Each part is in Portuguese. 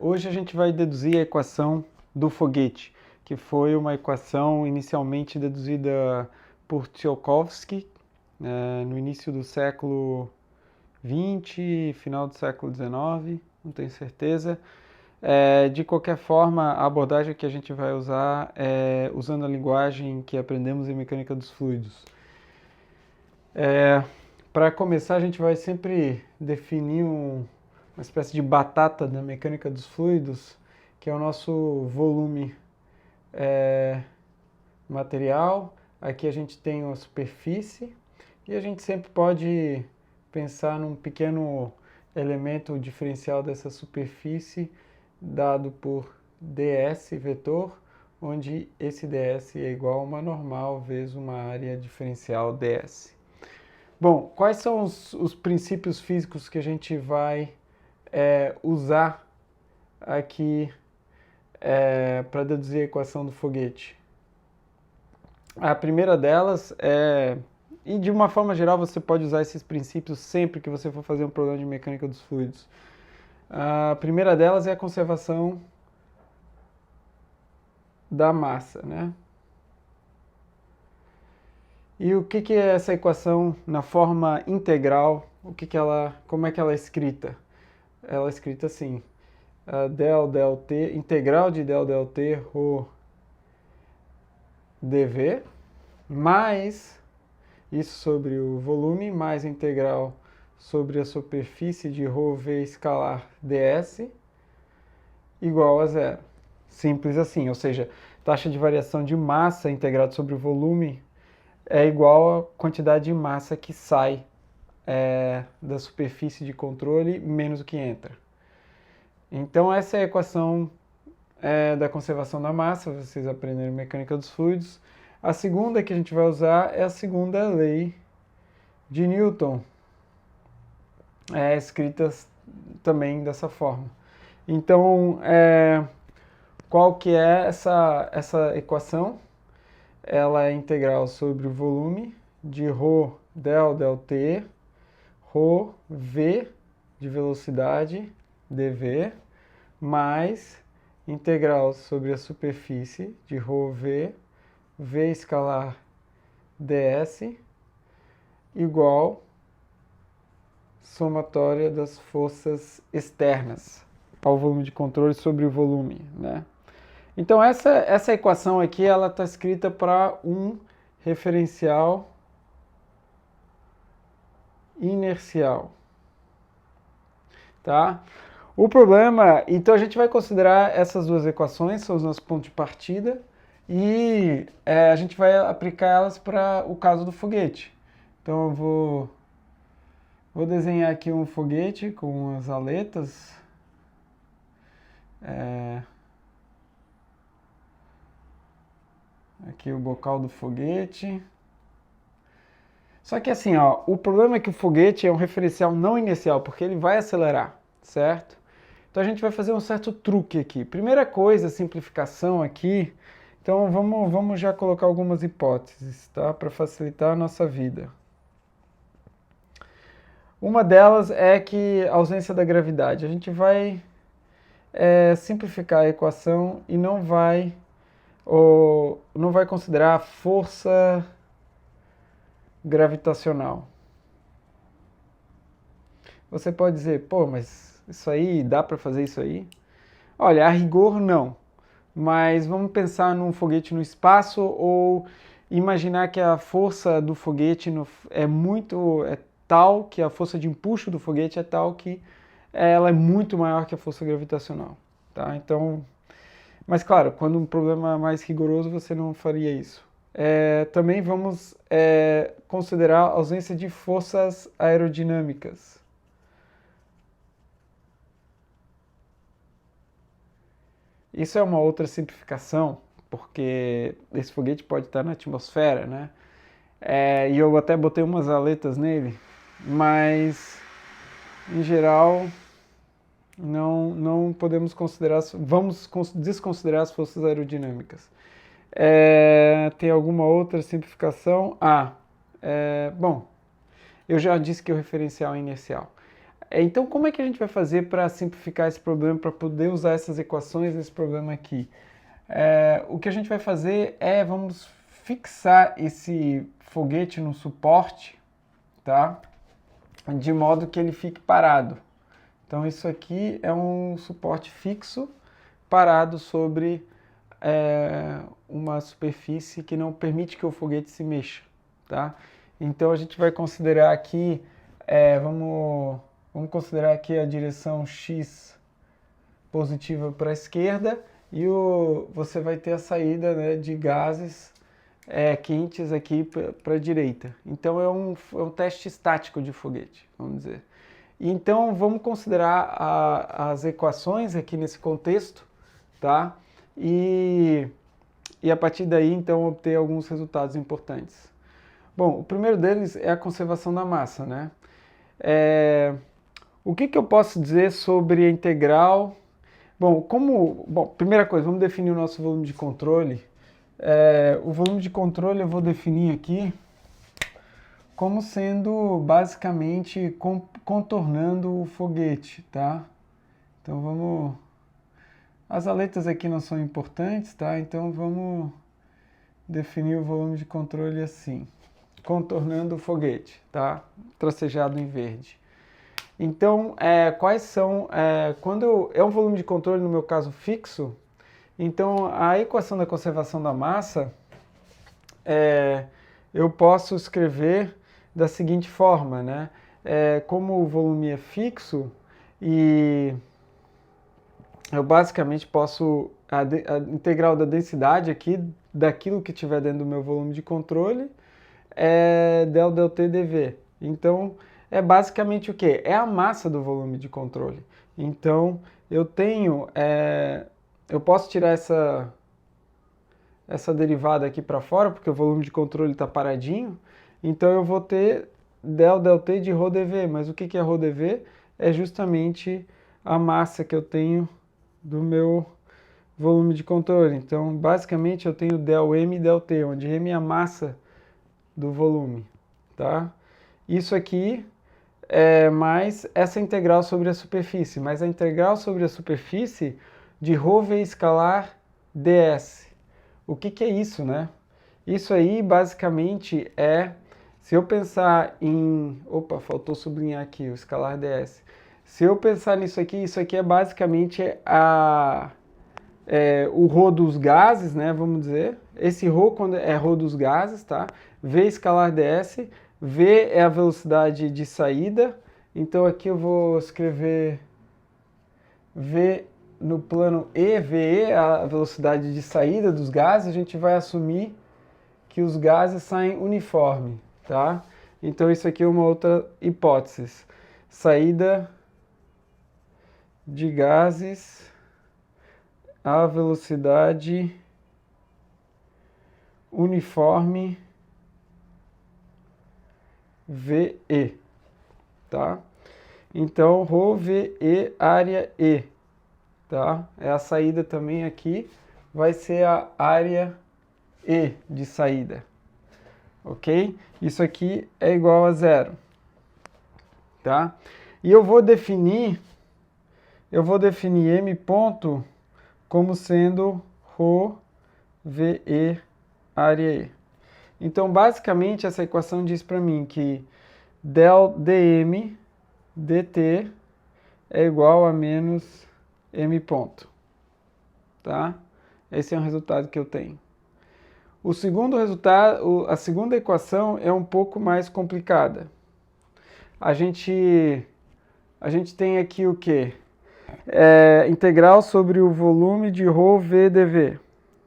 Hoje a gente vai deduzir a equação do foguete, que foi uma equação inicialmente deduzida por Tsiolkovsky, no início do século XX, final do século XIX, não tenho certeza. De qualquer forma, a abordagem que a gente vai usar é usando a linguagem que aprendemos em mecânica dos fluidos. Para começar, a gente vai sempre definir uma espécie de batata da mecânica dos fluidos, que é o nosso volume material. Aqui a gente tem a superfície e a gente sempre pode pensar num pequeno elemento diferencial dessa superfície dado por ds vetor, onde esse ds é igual a uma normal vezes uma área diferencial ds. Bom, quais são os princípios físicos que a gente vai usar aqui para deduzir a equação do foguete? A primeira delas e de uma forma geral você pode usar esses princípios sempre que você for fazer um problema de mecânica dos fluidos. A primeira delas é a conservação da massa, né? E o que é essa equação na forma integral? Como é que ela é escrita? Ela é escrita assim: del t, integral de del t ρ dv, mais isso sobre o volume, mais integral sobre a superfície de ρv escalar ds, igual a zero. Simples assim, ou seja, taxa de variação de massa integrada sobre o volume é igual à quantidade de massa que sai da superfície de controle menos o que entra. Então essa é a equação da conservação da massa, vocês aprenderam mecânica dos fluidos. A segunda que a gente vai usar é a segunda lei de Newton, escrita também dessa forma. Então, qual que é essa equação? Ela é integral sobre o volume de ρ del t, ρ v de velocidade dv, mais integral sobre a superfície de ρ v escalar ds, igual somatória das forças externas ao volume de controle sobre o volume, né? Então essa equação aqui, ela está escrita para um referencial inercial, tá? O problema, então a gente vai considerar essas duas equações, são os nossos pontos de partida, e a gente vai aplicar elas para o caso do foguete. Então eu vou desenhar aqui um foguete com as aletas. Aqui o bocal do foguete. Só que assim, ó, o problema é que o foguete é um referencial não inercial, porque ele vai acelerar, certo? Então a gente vai fazer um certo truque aqui. Primeira coisa, simplificação aqui. Então vamos já colocar algumas hipóteses, tá? Para facilitar a nossa vida. Uma delas é que a ausência da gravidade. A gente vai simplificar a equação e não vai considerar a força gravitacional. Você pode dizer, pô, mas isso aí, dá para fazer isso aí? Olha, a rigor não, mas vamos pensar num foguete no espaço ou imaginar que a força do foguete é tal que a força de empuxo do foguete é tal que ela é muito maior que a força gravitacional, tá? Então, mas claro, quando um problema é mais rigoroso você não faria isso. Também vamos considerar a ausência de forças aerodinâmicas. Isso é uma outra simplificação, porque esse foguete pode estar na atmosfera, né? E eu até botei umas aletas nele, mas em geral não podemos considerar, vamos desconsiderar as forças aerodinâmicas. Tem alguma outra simplificação? Bom, eu já disse que o referencial é inercial. Então, como é que a gente vai fazer para simplificar esse problema, para poder usar essas equações nesse problema aqui? O que a gente vai fazer é, vamos fixar esse foguete no suporte, tá? De modo que ele fique parado. Então, isso aqui é um suporte fixo parado sobre uma superfície que não permite que o foguete se mexa, tá? Então, a gente vai considerar aqui, vamos considerar aqui a direção X positiva para a esquerda e você vai ter a saída, né, de gases quentes aqui para a direita. Então, é um teste estático de foguete, vamos dizer. Então, vamos considerar as equações aqui nesse contexto, tá? E a partir daí, então, obter alguns resultados importantes. Bom, o primeiro deles é a conservação da massa, né? O que eu posso dizer sobre a integral? Bom, primeira coisa, vamos definir o nosso volume de controle. O volume de controle eu vou definir aqui como sendo basicamente contornando o foguete, tá? Então vamos... As aletas aqui não são importantes, tá? Então vamos definir o volume de controle assim, contornando o foguete, tá? Tracejado em verde. Então, quais são... quando é um volume de controle, no meu caso, fixo, então a equação da conservação da massa, eu posso escrever da seguinte forma, né? Como o volume é fixo e eu basicamente posso a integral da densidade aqui daquilo que tiver dentro do meu volume de controle é del dt dv. Então é basicamente o que? É a massa do volume de controle. Então eu tenho eu posso tirar essa derivada aqui para fora, porque o volume de controle está paradinho, então eu vou ter del dt de ρdv, mas o que é ρdv? É justamente a massa que eu tenho do meu volume de controle. Então, basicamente, eu tenho del m e del t, onde m é a massa do volume, tá? Isso aqui é mais essa integral sobre a superfície, mas a integral sobre a superfície de ρv escalar ds. O que é isso, né? Isso aí, basicamente, se eu pensar em... Opa, faltou sublinhar aqui o escalar ds. Se eu pensar nisso aqui, isso aqui é basicamente o ρ dos gases, né? Vamos dizer. Esse ρ quando é ρ dos gases, tá? V escalar ds. V é a velocidade de saída. Então aqui eu vou escrever V no plano E, VE, a velocidade de saída dos gases. A gente vai assumir que os gases saem uniforme, tá? Então isso aqui é uma outra hipótese. Saída de gases a velocidade uniforme VE, tá? Então, ρVE área E, tá? É a saída também aqui, vai ser a área E de saída, ok? Isso aqui é igual a zero, tá? E eu vou definir M ponto como sendo ρVE área E. Então, basicamente, essa equação diz para mim que del dm dt é igual a menos m ponto, tá? Esse é um resultado que eu tenho. O segundo resultado, a segunda equação é um pouco mais complicada. A gente tem aqui o quê? Integral sobre o volume de ρv dv.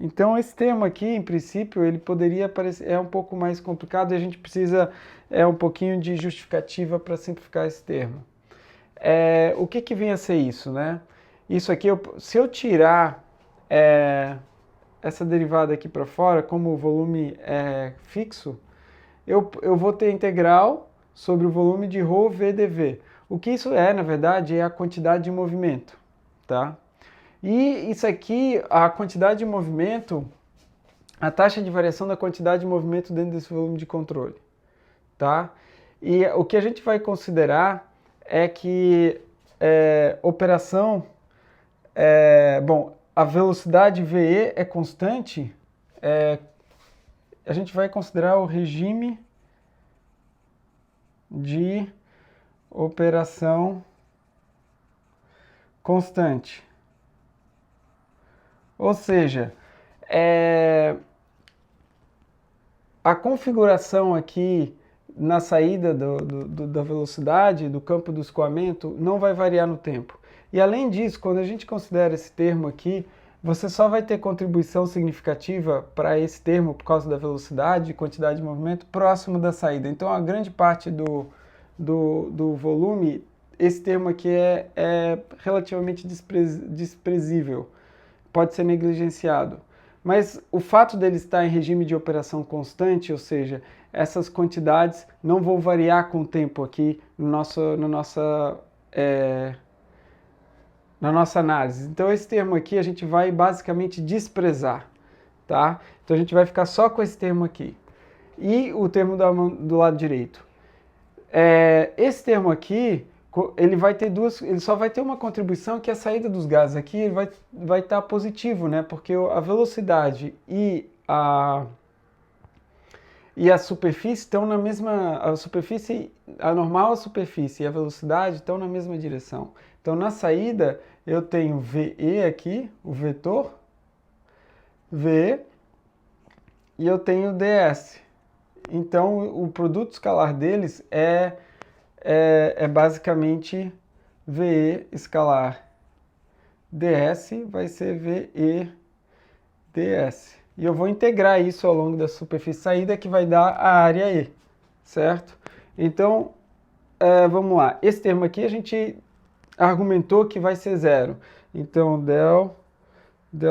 Então esse termo aqui, em princípio, ele poderia parecer um pouco mais complicado e a gente precisa um pouquinho de justificativa para simplificar esse termo. O que vem a ser isso, né? Isso aqui, se eu tirar essa derivada aqui para fora, como o volume é fixo, eu vou ter integral sobre o volume de ρv dv. O que isso na verdade, é a quantidade de movimento, tá? E isso aqui, a quantidade de movimento, a taxa de variação da quantidade de movimento dentro desse volume de controle, tá? E o que a gente vai considerar é que operação, bom, a velocidade VE é constante, a gente vai considerar o regime de operação constante. Ou seja, a configuração aqui na saída da velocidade, do campo do escoamento, não vai variar no tempo. E além disso, quando a gente considera esse termo aqui, você só vai ter contribuição significativa para esse termo por causa da velocidade e quantidade de movimento próximo da saída. Então, a grande parte do volume, esse termo aqui é relativamente desprezível, pode ser negligenciado. Mas o fato dele estar em regime de operação constante, ou seja, essas quantidades não vão variar com o tempo aqui na nossa análise. Então esse termo aqui a gente vai basicamente desprezar, tá? Então a gente vai ficar só com esse termo aqui. E o termo do lado direito. Esse termo aqui, ele só vai ter uma contribuição, que é a saída dos gases aqui, ele vai estar positivo, né? Porque a velocidade e a superfície estão na mesma, a normal, a superfície e a velocidade estão na mesma direção. Então na saída eu tenho VE aqui, o vetor, VE, e eu tenho DS. Então o produto escalar deles é basicamente VE escalar ds vai ser VE ds. E eu vou integrar isso ao longo da superfície saída, que vai dar a área E, certo? Então, vamos lá. Esse termo aqui a gente argumentou que vai ser zero. Então, del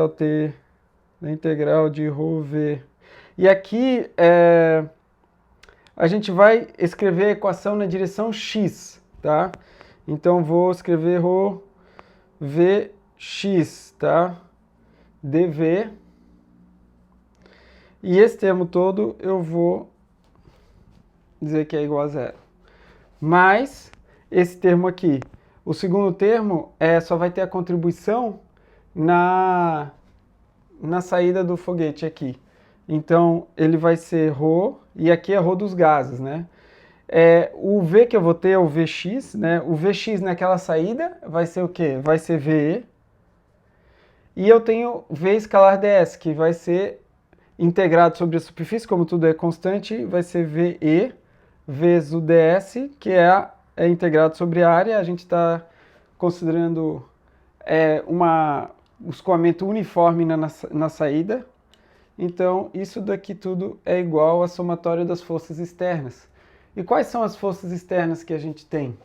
t da integral de ρv. E aqui a gente vai escrever a equação na direção x, tá? Então, vou escrever ρvx, tá? dv. E esse termo todo eu vou dizer que é igual a zero. Mas esse termo aqui, o segundo termo só vai ter a contribuição na saída do foguete aqui. Então ele vai ser ρ, e aqui é ρ dos gases, né? O V que eu vou ter é o Vx, né? O Vx naquela saída vai ser o quê? Vai ser VE. E eu tenho V escalar ds, que vai ser integrado sobre a superfície, como tudo é constante, vai ser VE vezes o ds, que é integrado sobre a área. A gente está considerando um escoamento uniforme na saída. Então, isso daqui tudo é igual à somatória das forças externas. E quais são as forças externas que a gente tem?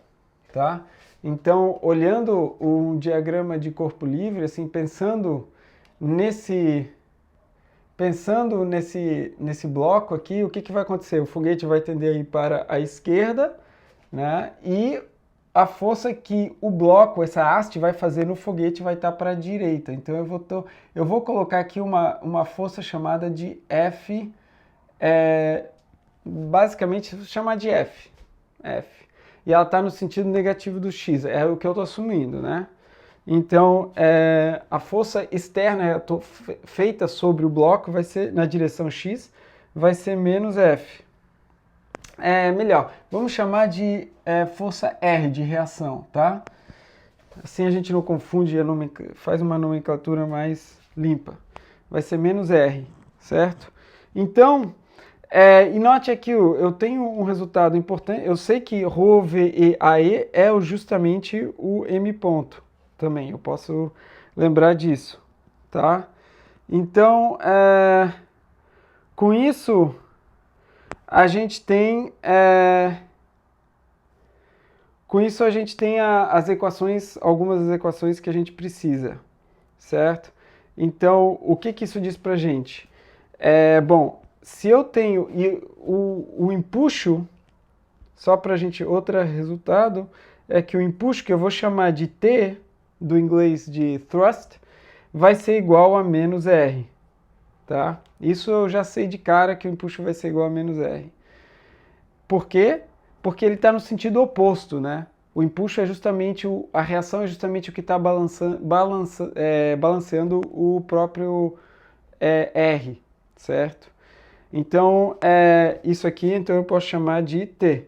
Tá? Então, olhando um diagrama de corpo livre, assim, pensando nesse bloco aqui, o que vai acontecer? O foguete vai tender a ir para a esquerda, né? E a força que o bloco, essa haste, vai fazer no foguete vai estar para a direita. Então eu vou colocar aqui uma força chamada de F, basicamente vou chamar de F. E ela está no sentido negativo do X, é o que eu estou assumindo, né? Então, a força externa feita sobre o bloco vai ser, na direção X, vai ser menos F. Melhor, vamos chamar de força R, de reação, tá? Assim a gente não confunde, faz uma nomenclatura mais limpa. Vai ser menos R, certo? Então, e note aqui, eu tenho um resultado importante, eu sei que ρVEAE é justamente o M ponto. Também, eu posso lembrar disso, tá? Então, com isso, a gente tem as equações, algumas das equações que a gente precisa, certo? Então, o que isso diz pra gente? Bom, se eu tenho o empuxo, só pra gente, outro resultado, é que o empuxo, que eu vou chamar de T, do inglês de thrust, vai ser igual a menos R, tá? Isso eu já sei de cara que o empuxo vai ser igual a menos R. Por quê? Porque ele está no sentido oposto, né? O empuxo é justamente, a reação é justamente o que está balanceando o próprio R, certo? Então, isso aqui então eu posso chamar de T,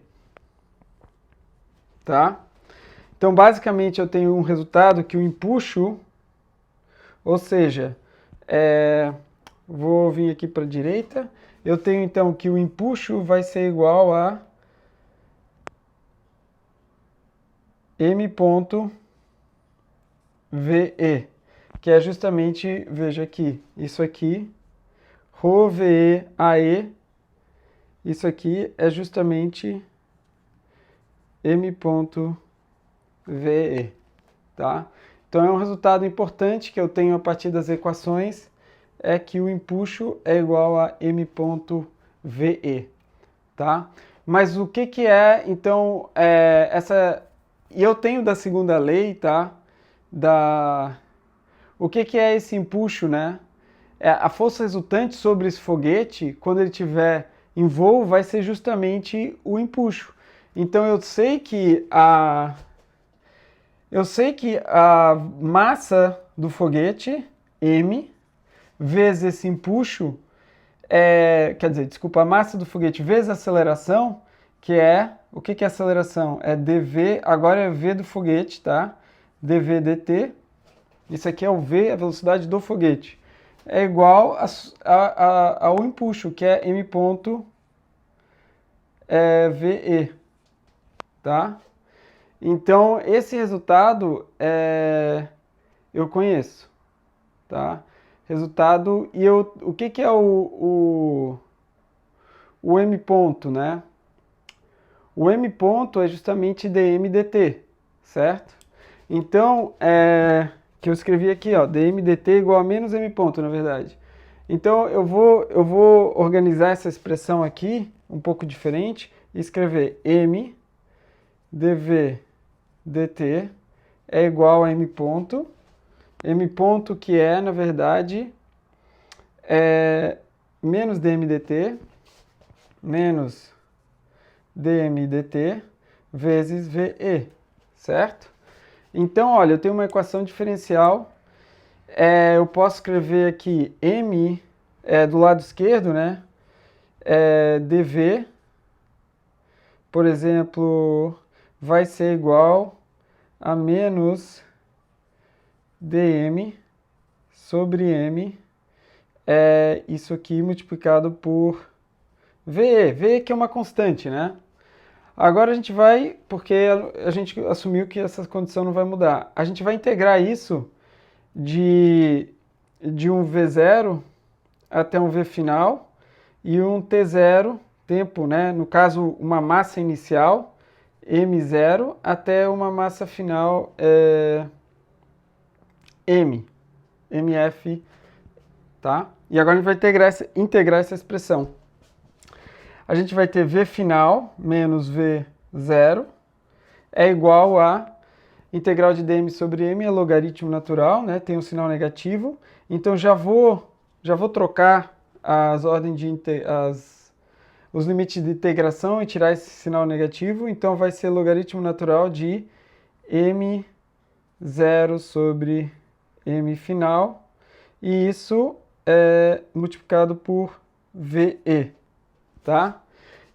tá? Então, basicamente, eu tenho um resultado que o empuxo, ou seja, vou vir aqui para a direita, eu tenho então que o empuxo vai ser igual a m.VE, que é justamente, veja aqui, isso aqui, ρVE AE, isso aqui é justamente m.VE, tá? Então é um resultado importante que eu tenho a partir das equações, é que o empuxo é igual a m.VE, tá? Mas o que é, então, essa... E eu tenho da segunda lei, tá? O que é esse empuxo, né? A força resultante sobre esse foguete, quando ele estiver em voo, vai ser justamente o empuxo. Então eu sei que a massa do foguete, m, vezes esse empuxo, quer dizer, desculpa, a massa do foguete vezes a aceleração, que é, o que é aceleração? É dv, agora é v do foguete, tá? dv dt, isso aqui é o v, a velocidade do foguete, é igual ao empuxo, que é m.VE, tá? Então, esse resultado eu conheço, tá? Resultado, e o que é o m ponto, né? O m ponto é justamente dm dt, certo? Então, que eu escrevi aqui, ó, dm dt igual a menos m ponto, na verdade. Então, eu vou organizar essa expressão aqui, um pouco diferente, e escrever m dv dt é igual a m ponto que é, na verdade, menos dm dt, menos dm dt vezes VE, certo? Então, olha, eu tenho uma equação diferencial, eu posso escrever aqui m, do lado esquerdo, né? dv, por exemplo, vai ser igual a menos dm sobre m, isso aqui multiplicado por VE que é uma constante, né? Agora a gente vai, porque a gente assumiu que essa condição não vai mudar, a gente vai integrar isso de um V0 até um V final e um T0, tempo, né? No caso, uma massa inicial, M0, até uma massa final MF, tá? E agora a gente vai integrar essa expressão. A gente vai ter V final menos V0 é igual a integral de dm sobre m, é logaritmo natural, né? Tem um sinal negativo. Então já vou trocar as ordens os limites de integração e tirar esse sinal negativo. Então vai ser logaritmo natural de m0 sobre m final. E isso é multiplicado por VE, tá?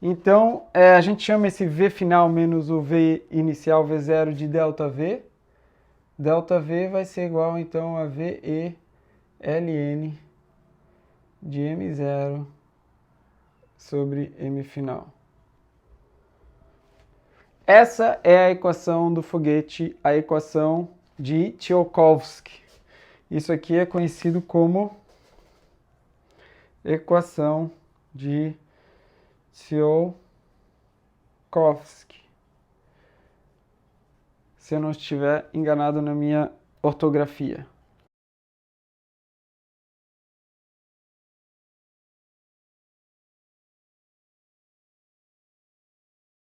Então, a gente chama esse V final menos o V inicial, V0, de ΔV. ΔV vai ser igual, então, a VE ln de M0 sobre M final. Essa é a equação do foguete, a equação de Tsiolkovsky. Isso aqui é conhecido como equação de Tsiolkovsky, se eu não estiver enganado na minha ortografia.